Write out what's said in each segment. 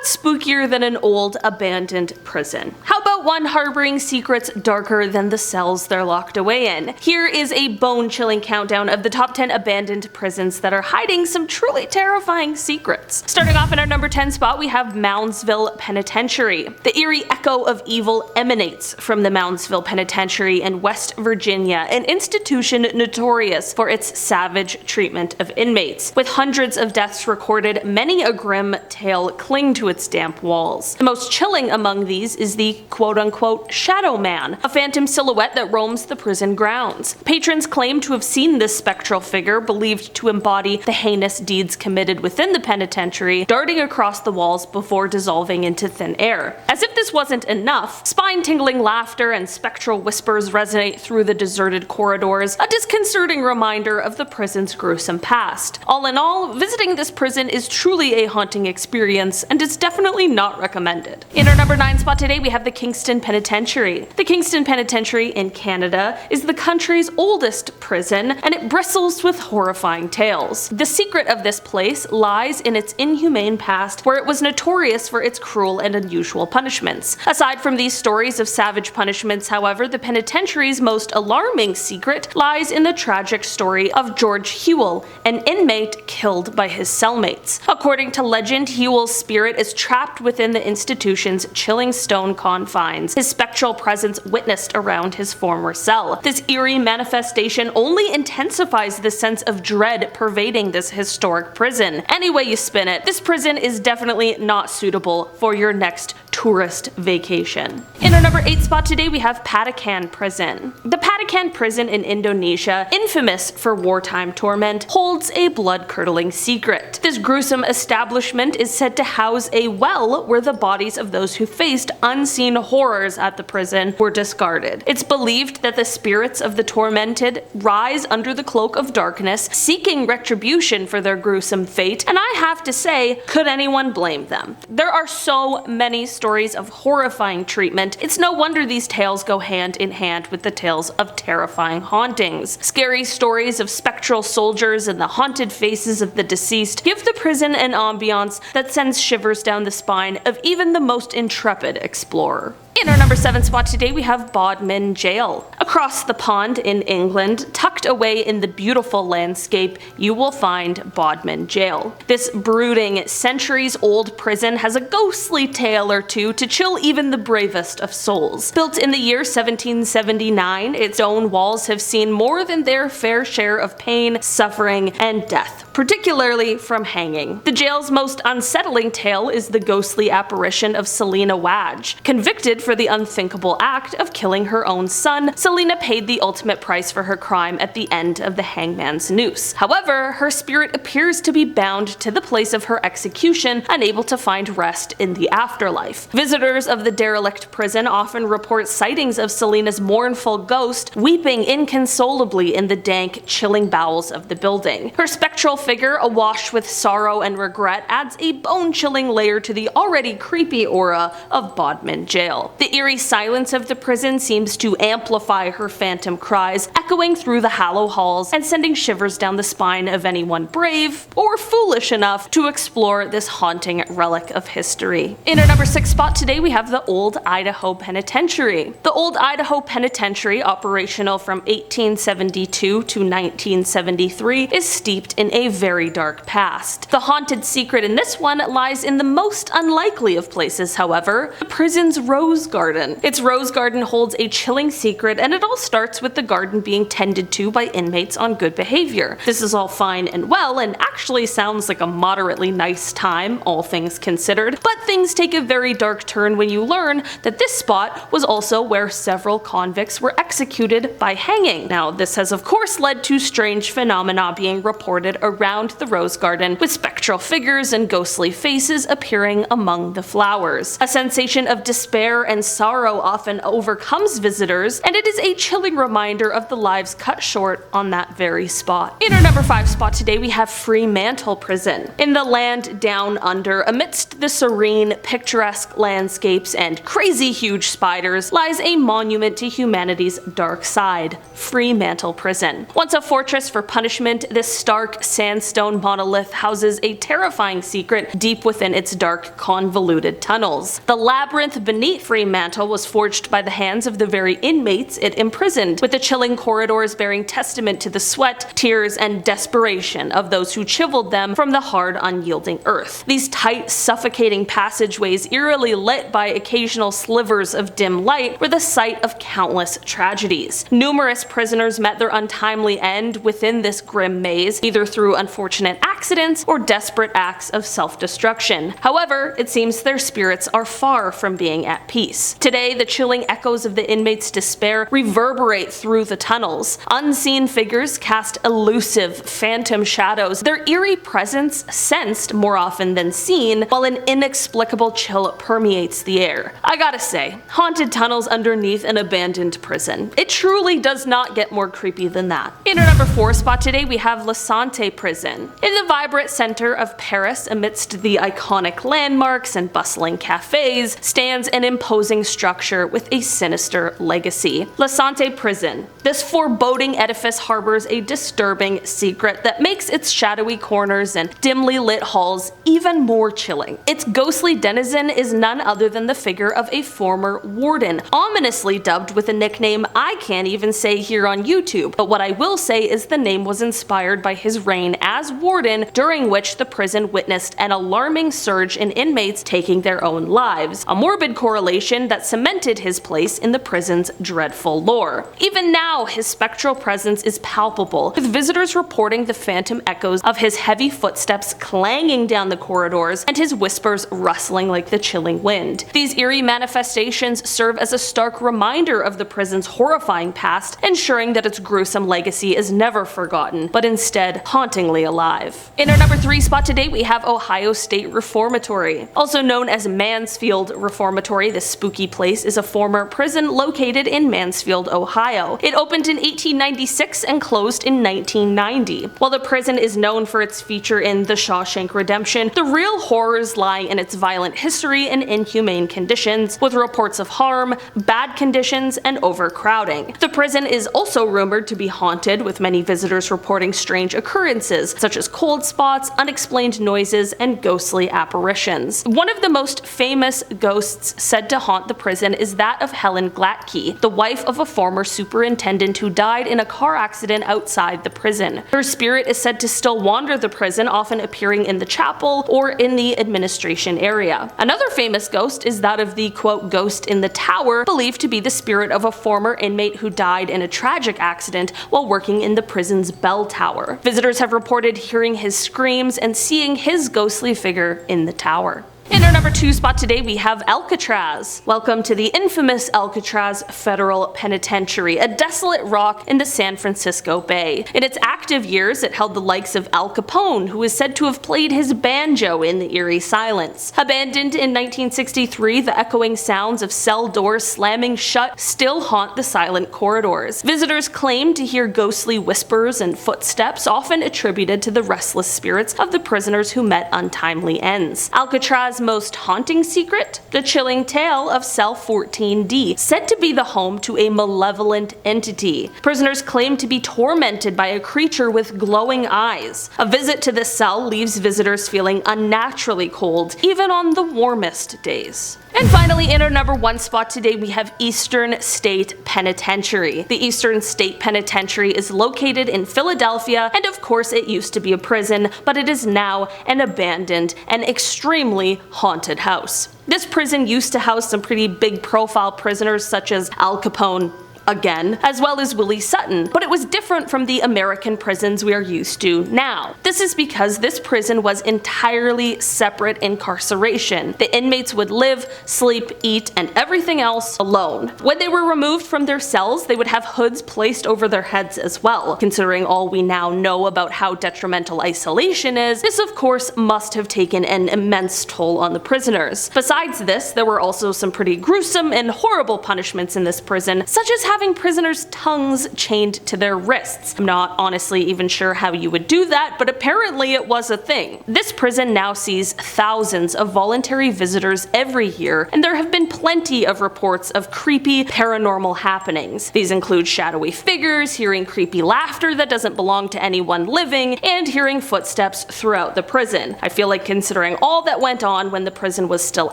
what's spookier than an old abandoned prison? How about one harboring secrets darker than the cells they're locked away in? Here is a bone-chilling countdown of the top 10 abandoned prisons that are hiding some truly terrifying secrets. Starting off in our number 10 spot, we have Moundsville Penitentiary. The eerie echo of evil emanates from the Moundsville Penitentiary in West Virginia, an institution notorious for its savage treatment of inmates. With hundreds of deaths recorded, many a grim tale cling to its damp walls. The most chilling among these is the quote-unquote Shadow Man, a phantom silhouette that roams the prison grounds. Patrons claim to have seen this spectral figure, believed to embody the heinous deeds committed within the penitentiary, darting across the walls before dissolving into thin air. As if this wasn't enough, spine-tingling laughter and spectral whispers resonate through the deserted corridors, a disconcerting reminder of the prison's gruesome past. All in all, visiting this prison is truly a haunting experience, and it's definitely not recommended. In our number 9 spot today, we have the Kingston Penitentiary. The Kingston Penitentiary in Canada is the country's oldest prison, and it bristles with horrifying tales. The secret of this place lies in its inhumane past, where it was notorious for its cruel and unusual punishments. Aside from these stories of savage punishments, however, the penitentiary's most alarming secret lies in the tragic story of George Hewell, an inmate killed by his cellmates. According to legend, Hewell's spirit is trapped within the institution's chilling stone confines, his spectral presence witnessed around his former cell. This eerie manifestation only intensifies the sense of dread pervading this historic prison. Any way you spin it, this prison is definitely not suitable for your next tourist vacation. In our number 8 spot today, we have Patakan Prison. The Patakan Prison in Indonesia, infamous for wartime torment, holds a blood-curdling secret. This gruesome establishment is said to house a well where the bodies of those who faced unseen horrors at the prison were discarded. It's believed that the spirits of the tormented rise under the cloak of darkness, seeking retribution for their gruesome fate, and I have to say, could anyone blame them? There are so many stories of horrifying treatment, it's no wonder these tales go hand in hand with the tales of terrifying hauntings. Scary stories of spectral soldiers and the haunted faces of the deceased give the prison an ambiance that sends shivers down the spine of even the most intrepid explorer. In our number 7 spot today, we have Bodmin Jail. Across the pond in England, tucked away in the beautiful landscape, you will find Bodmin Jail. This brooding, centuries-old prison has a ghostly tale or two to chill even the bravest of souls. Built in the year 1779, its own walls have seen more than their fair share of pain, suffering, and death, particularly from hanging. The jail's most unsettling tale is the ghostly apparition of Selina Wadge. Convicted for the unthinkable act of killing her own son, Selina paid the ultimate price for her crime at the end of the hangman's noose. However, her spirit appears to be bound to the place of her execution, unable to find rest in the afterlife. Visitors of the derelict prison often report sightings of Selina's mournful ghost, weeping inconsolably in the dank, chilling bowels of the building. Her spectral figure, awash with sorrow and regret, adds a bone-chilling layer to the already creepy aura of Bodmin Jail. The eerie silence of the prison seems to amplify her phantom cries, echoing through the hollow halls and sending shivers down the spine of anyone brave or foolish enough to explore this haunting relic of history. In our number 6 spot today, we have the Old Idaho Penitentiary. The Old Idaho Penitentiary, operational from 1872 to 1973, is steeped in a very dark past. The haunted secret in this one lies in the most unlikely of places, however, the prison's rose garden. Its rose garden holds a chilling secret, and it all starts with the garden being tended to by inmates on good behavior. This is all fine and well, and actually sounds like a moderately nice time, all things considered, but things take a very dark turn when you learn that this spot was also where several convicts were executed by hanging. Now, this has of course led to strange phenomena being reported around the rose garden, with spectral figures and ghostly faces appearing among the flowers. A sensation of despair and sorrow often overcomes visitors, and it is a chilling reminder of the lives cut short on that very spot. In our number 5 spot today, we have Fremantle Prison. In the land down under, amidst the serene, picturesque landscapes and crazy huge spiders, lies a monument to humanity's dark side, Fremantle Prison. Once a fortress for punishment, this stark, sand sandstone monolith houses a terrifying secret deep within its dark, convoluted tunnels. The labyrinth beneath Fremantle was forged by the hands of the very inmates it imprisoned, with the chilling corridors bearing testament to the sweat, tears, and desperation of those who chiseled them from the hard, unyielding earth. These tight, suffocating passageways, eerily lit by occasional slivers of dim light, were the site of countless tragedies. Numerous prisoners met their untimely end within this grim maze, either through unfortunate accidents or desperate acts of self-destruction. However, it seems their spirits are far from being at peace. Today, the chilling echoes of the inmates' despair reverberate through the tunnels. Unseen figures cast elusive, phantom shadows, their eerie presence sensed more often than seen, while an inexplicable chill permeates the air. I gotta say, haunted tunnels underneath an abandoned prison. It truly does not get more creepy than that. In our number 4 spot today, we have Santé Prison. In the vibrant center of Paris, amidst the iconic landmarks and bustling cafes, stands an imposing structure with a sinister legacy. Santé Prison. This foreboding edifice harbors a disturbing secret that makes its shadowy corners and dimly lit halls even more chilling. Its ghostly denizen is none other than the figure of a former warden, ominously dubbed with a nickname I can't even say here on YouTube, but what I will say is the name was inspired by his reign as warden, during which the prison witnessed an alarming surge in inmates taking their own lives, a morbid correlation that cemented his place in the prison's dreadful lore. Even now, his spectral presence is palpable, with visitors reporting the phantom echoes of his heavy footsteps clanging down the corridors and his whispers rustling like the chilling wind. These eerie manifestations serve as a stark reminder of the prison's horrifying past, ensuring that its gruesome legacy is never forgotten, but instead hauntingly alive. In our number 3 spot today, we have Ohio State Reformatory. Also known as Mansfield Reformatory, this spooky place is a former prison located in Mansfield, Ohio. It opened in 1896 and closed in 1990. While the prison is known for its feature in The Shawshank Redemption, the real horrors lie in its violent history and inhumane conditions, with reports of harm, bad conditions, and overcrowding. The prison is also rumored to be haunted, with many visitors reporting strange occurrences, such as cold spots, unexplained noises, and ghostly apparitions. One of the most famous ghosts said to haunt the prison is that of Helen Glatke, the wife of a former superintendent who died in a car accident outside the prison. Her spirit is said to still wander the prison, often appearing in the chapel or in the administration area. Another famous ghost is that of the quote ghost in the tower, believed to be the spirit of a former inmate who died in a tragic accident while working in the prison's bell tower. Visitors have reported hearing his screams and seeing his ghostly figure in the tower. In our number 2 spot today, we have Alcatraz. Welcome to the infamous Alcatraz Federal Penitentiary, a desolate rock in the San Francisco Bay. In its active years, it held the likes of Al Capone, who is said to have played his banjo in the eerie silence. Abandoned in 1963, the echoing sounds of cell doors slamming shut still haunt the silent corridors. Visitors claim to hear ghostly whispers and footsteps, often attributed to the restless spirits of the prisoners who met untimely ends. Alcatraz most haunting secret? The chilling tale of Cell 14D, said to be the home to a malevolent entity. Prisoners claim to be tormented by a creature with glowing eyes. A visit to this cell leaves visitors feeling unnaturally cold, even on the warmest days. And finally, in our number 1 spot today, we have Eastern State Penitentiary. The Eastern State Penitentiary is located in Philadelphia, and of course it used to be a prison, but it is now an abandoned and extremely haunted house. This prison used to house some pretty big profile prisoners such as Al Capone, again, as well as Willie Sutton, but it was different from the American prisons we are used to now. This is because this prison was entirely separate incarceration. The inmates would live, sleep, eat, and everything else alone. When they were removed from their cells, they would have hoods placed over their heads as well. Considering all we now know about how detrimental isolation is, this of course must have taken an immense toll on the prisoners. Besides this, there were also some pretty gruesome and horrible punishments in this prison, such as having prisoners' tongues chained to their wrists. I'm not honestly even sure how you would do that, but apparently it was a thing. This prison now sees thousands of voluntary visitors every year, and there have been plenty of reports of creepy paranormal happenings. These include shadowy figures, hearing creepy laughter that doesn't belong to anyone living, and hearing footsteps throughout the prison. I feel like considering all that went on when the prison was still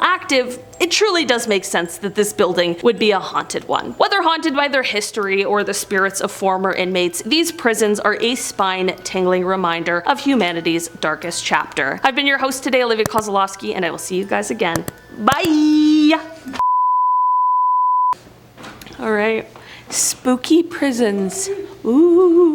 active, it truly does make sense that this building would be a haunted one. Whether haunted by their history or the spirits of former inmates, these prisons are a spine-tingling reminder of humanity's darkest chapter. I've been your host today, Olivia Kozlowski, and I will see you guys again. Bye! Alright, spooky prisons. Ooh.